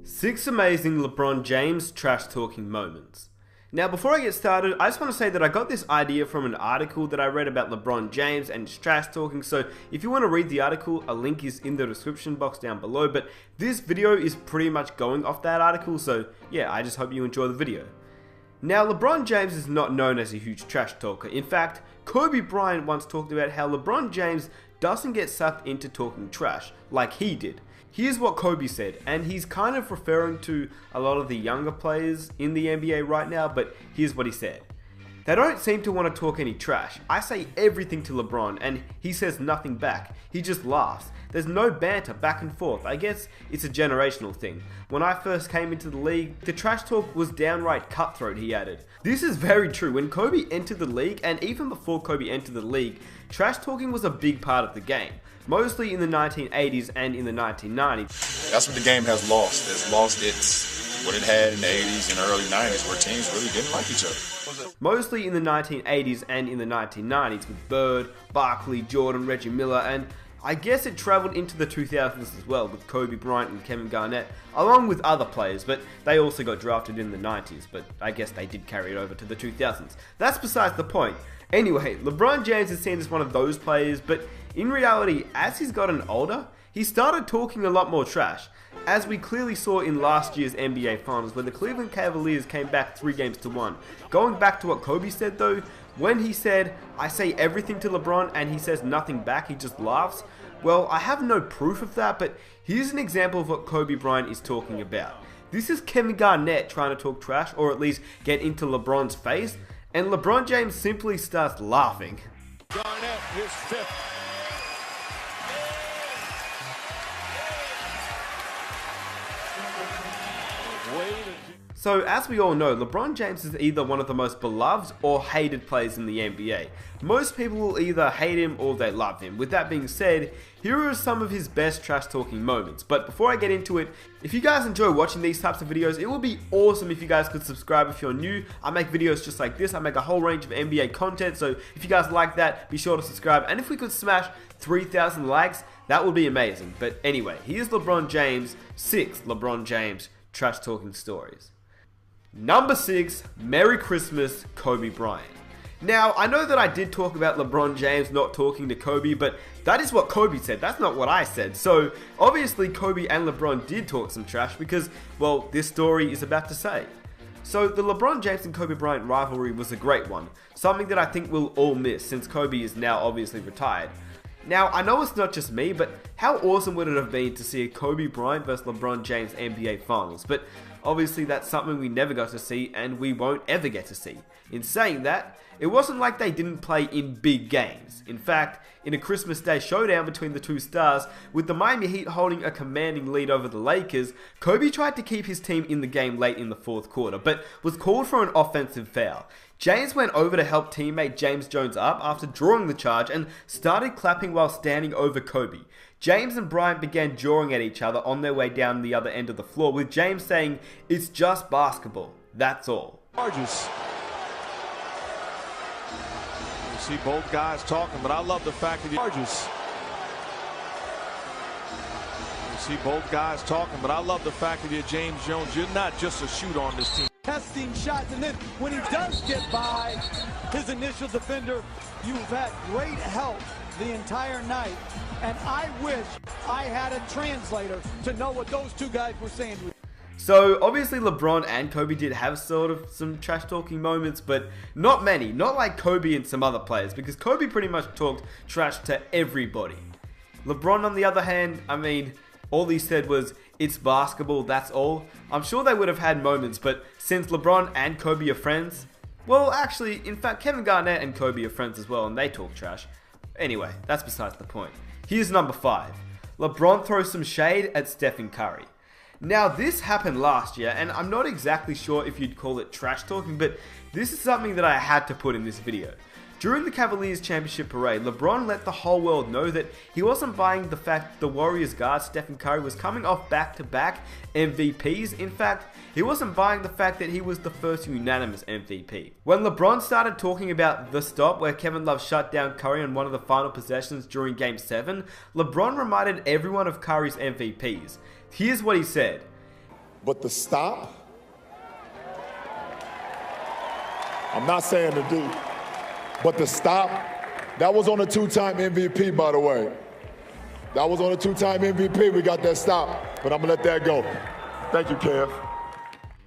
6 amazing LeBron James trash talking moments. Now before I get started, I just want to say that I got this idea from an article that I read about LeBron James and his trash talking, so if you want to read the article, a link is in the description box down below, but this video is pretty much going off that article, so yeah, I just hope you enjoy the video. Now LeBron James is not known as a huge trash talker. In fact, Kobe Bryant once talked about how LeBron James doesn't get sucked into talking trash like he did. Here's what Kobe said, and he's kind of referring to a lot of the younger players in the NBA right now, but here's what he said. They don't seem to want to talk any trash. I say everything to LeBron and he says nothing back. He just laughs. There's no banter back and forth. I guess it's a generational thing. When I first came into the league, the trash talk was downright cutthroat, he added. This is very true. When Kobe entered the league, and even before Kobe entered the league, trash talking was a big part of the game. Mostly in the 1980s and in the 1990s. That's what the game has lost. It's lost what it had in the 80s and early 90s where teams really didn't like each other. Mostly in the 1980s and in the 1990s with Bird, Barkley, Jordan, Reggie Miller, and I guess it travelled into the 2000s as well with Kobe Bryant and Kevin Garnett, along with other players, but they also got drafted in the 90s, but I guess they did carry it over to the 2000s. That's besides the point. Anyway, LeBron James is seen as one of those players, but in reality, as he's gotten older, he started talking a lot more trash, as we clearly saw in last year's NBA Finals where the Cleveland Cavaliers came back 3-1. Going back to what Kobe said though, when he said, I say everything to LeBron and he says nothing back, he just laughs, well, I have no proof of that, but here's an example of what Kobe Bryant is talking about. This is Kevin Garnett trying to talk trash, or at least get into LeBron's face, and LeBron James simply starts laughing. Garnett, his fifth. So as we all know, LeBron James is either one of the most beloved or hated players in the NBA. Most people will either hate him or they love him. With that being said, here are some of his best trash talking moments. But before I get into it, if you guys enjoy watching these types of videos, it would be awesome if you guys could subscribe if you're new. I make videos just like this. I make a whole range of NBA content, so if you guys like that, be sure to subscribe. And if we could smash 3,000 likes, that would be amazing. But anyway, here's LeBron James, 6 LeBron James trash talking stories. Number 6, Merry Christmas, Kobe Bryant. Now, I know that I did talk about LeBron James not talking to Kobe, but that is what Kobe said, that's not what I said. So, obviously Kobe and LeBron did talk some trash because, well, this story is about to say. So, the LeBron James and Kobe Bryant rivalry was a great one, something that I think we'll all miss since Kobe is now obviously retired. Now, I know it's not just me, but how awesome would it have been to see a Kobe Bryant vs LeBron James NBA Finals? But obviously that's something we never got to see and we won't ever get to see. In saying that, it wasn't like they didn't play in big games. In fact, in a Christmas Day showdown between the two stars, with the Miami Heat holding a commanding lead over the Lakers, Kobe tried to keep his team in the game late in the fourth quarter, but was called for an offensive foul. James went over to help teammate James Jones up after drawing the charge and started clapping while standing over Kobe. James and Bryant began jawing at each other on their way down the other end of the floor, with James saying, "It's just basketball, that's all." Charges. You see both guys talking, but I love the fact that he charges. You see both guys talking, but I love the fact that you're James Jones. You're not just a shooter on this team. Testing shots, and then when he does get by his initial defender, you've had great help the entire night, and I wish I had a translator to know what those two guys were saying. So obviously LeBron and Kobe did have sort of some trash talking moments, but not many, not like Kobe and some other players, because Kobe pretty much talked trash to everybody. LeBron on the other hand, I mean, all he said was, "It's basketball, that's all." I'm sure they would have had moments, but since LeBron and Kobe are friends, well actually, in fact Kevin Garnett and Kobe are friends as well and they talk trash. Anyway, that's besides the point. Here's number 5. LeBron throws some shade at Stephen Curry. Now this happened last year and I'm not exactly sure if you'd call it trash talking, but this is something that I had to put in this video. During the Cavaliers championship parade, LeBron let the whole world know that he wasn't buying the fact the Warriors guard Stephen Curry was coming off back-to-back MVPs. In fact, he wasn't buying the fact that he was the first unanimous MVP. When LeBron started talking about the stop where Kevin Love shut down Curry on one of the final possessions during Game 7, LeBron reminded everyone of Curry's MVPs. Here's what he said. But the stop, I'm not saying to do, but the stop, that was on a 2-time MVP, by the way. That was on a 2-time MVP. We got that stop, but I'm gonna let that go. Thank you, Kev.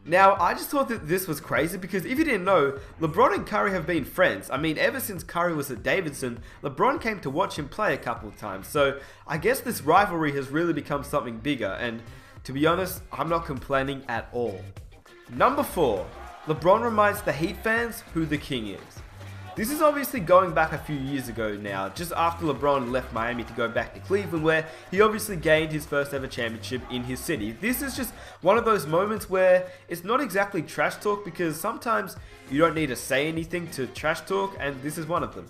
Now, I just thought that this was crazy because if you didn't know, LeBron and Curry have been friends. I mean, ever since Curry was at Davidson, LeBron came to watch him play a couple of times. So I guess this rivalry has really become something bigger. And to be honest, I'm not complaining at all. Number 4, LeBron reminds the Heat fans who the king is. This is obviously going back a few years ago now, just after LeBron left Miami to go back to Cleveland, where he obviously gained his first ever championship in his city. This is just one of those moments where it's not exactly trash talk, because sometimes you don't need to say anything to trash talk, and this is one of them.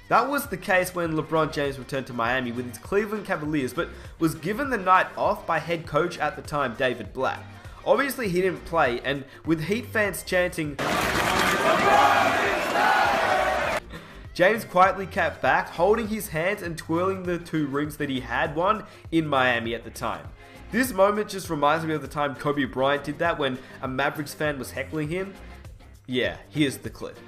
That was the case when LeBron James returned to Miami with his Cleveland Cavaliers, but was given the night off by head coach at the time, David Blatt. Obviously he didn't play, and with Heat fans chanting, James quietly kept back, holding his hands and twirling the 2 rings that he had won in Miami at the time. This moment just reminds me of the time Kobe Bryant did that when a Mavericks fan was heckling him. Yeah, here's the clip.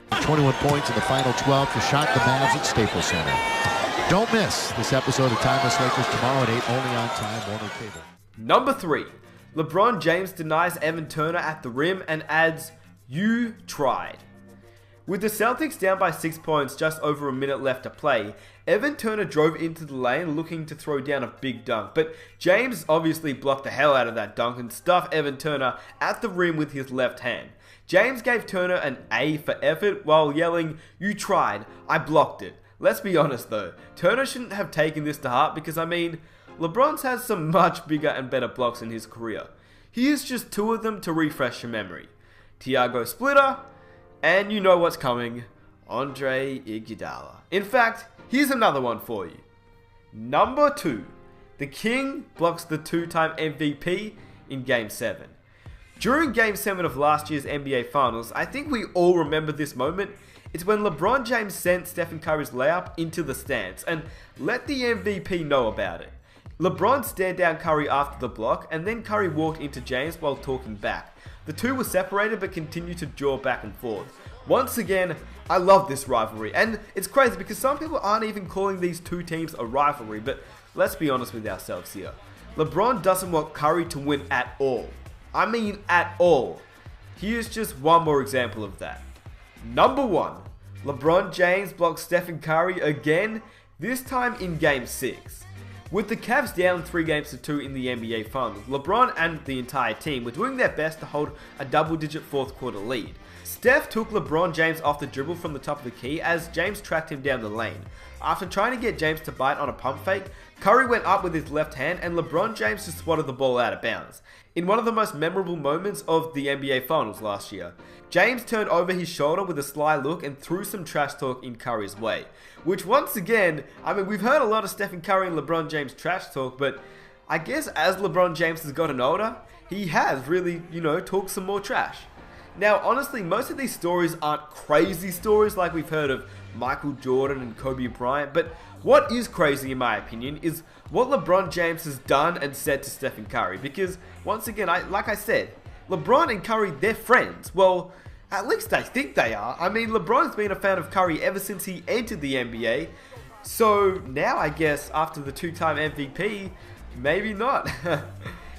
21 points in the final 12 to shock the Mavs at Staples Center. Don't miss this episode of Timeless Lakers tomorrow at 8, only on Time Warner Cable. Number 3. LeBron James denies Evan Turner at the rim and adds, "You tried." With the Celtics down by 6 points just over a minute left to play, Evan Turner drove into the lane looking to throw down a big dunk, but James obviously blocked the hell out of that dunk and stuffed Evan Turner at the rim with his left hand. James gave Turner an A for effort while yelling, "You tried, I blocked it." Let's be honest though, Turner shouldn't have taken this to heart because I mean, LeBron's has some much bigger and better blocks in his career. Here's just 2 of them to refresh your memory. Tiago Splitter, and you know what's coming, Andre Iguodala. In fact, here's another one for you. Number 2. The King blocks the 2-time MVP in Game 7. During Game 7 of last year's NBA Finals, I think we all remember this moment. It's when LeBron James sent Stephen Curry's layup into the stands and let the MVP know about it. LeBron stared down Curry after the block, and then Curry walked into James while talking back. The 2 were separated but continued to jaw back and forth. Once again, I love this rivalry, and it's crazy because some people aren't even calling these 2 teams a rivalry, but let's be honest with ourselves here. LeBron doesn't want Curry to win at all. I mean at all. Here's just one more example of that. Number 1. LeBron James blocks Stephen Curry again, this time in Game 6. With the Cavs down 3-2 in the NBA Finals, LeBron and the entire team were doing their best to hold a double-digit 4th quarter lead. Steph took LeBron James off the dribble from the top of the key as James tracked him down the lane. After trying to get James to bite on a pump fake, Curry went up with his left hand and LeBron James just swatted the ball out of bounds. In one of the most memorable moments of the NBA Finals last year, James turned over his shoulder with a sly look and threw some trash talk in Curry's way. Which once again, I mean, we've heard a lot of Stephen Curry and LeBron James trash talk, but I guess as LeBron James has gotten older, he has really, talked some more trash. Now, honestly, most of these stories aren't crazy stories like we've heard of Michael Jordan and Kobe Bryant, but what is crazy in my opinion is what LeBron James has done and said to Stephen Curry, because once again, like I said, LeBron and Curry, they're friends. Well, at least I think they are. I mean, LeBron's been a fan of Curry ever since he entered the NBA, so now I guess after the 2-time MVP, maybe not.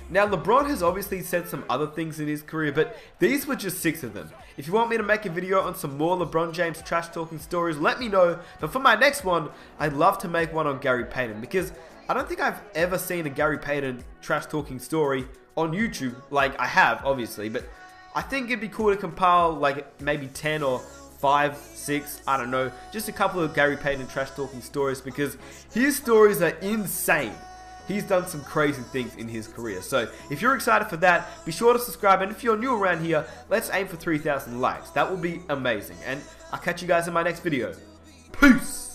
Now, LeBron has obviously said some other things in his career, but these were just 6 of them. If you want me to make a video on some more LeBron James trash talking stories, let me know. But for my next one, I'd love to make one on Gary Payton, because I don't think I've ever seen a Gary Payton trash talking story on YouTube. Like, I have, obviously, but I think it'd be cool to compile like maybe 10 or 5, 6, I don't know, just a couple of Gary Payton trash talking stories, because his stories are insane. He's done some crazy things in his career. So if you're excited for that, be sure to subscribe. And if you're new around here, let's aim for 3,000 likes. That will be amazing. And I'll catch you guys in my next video. Peace!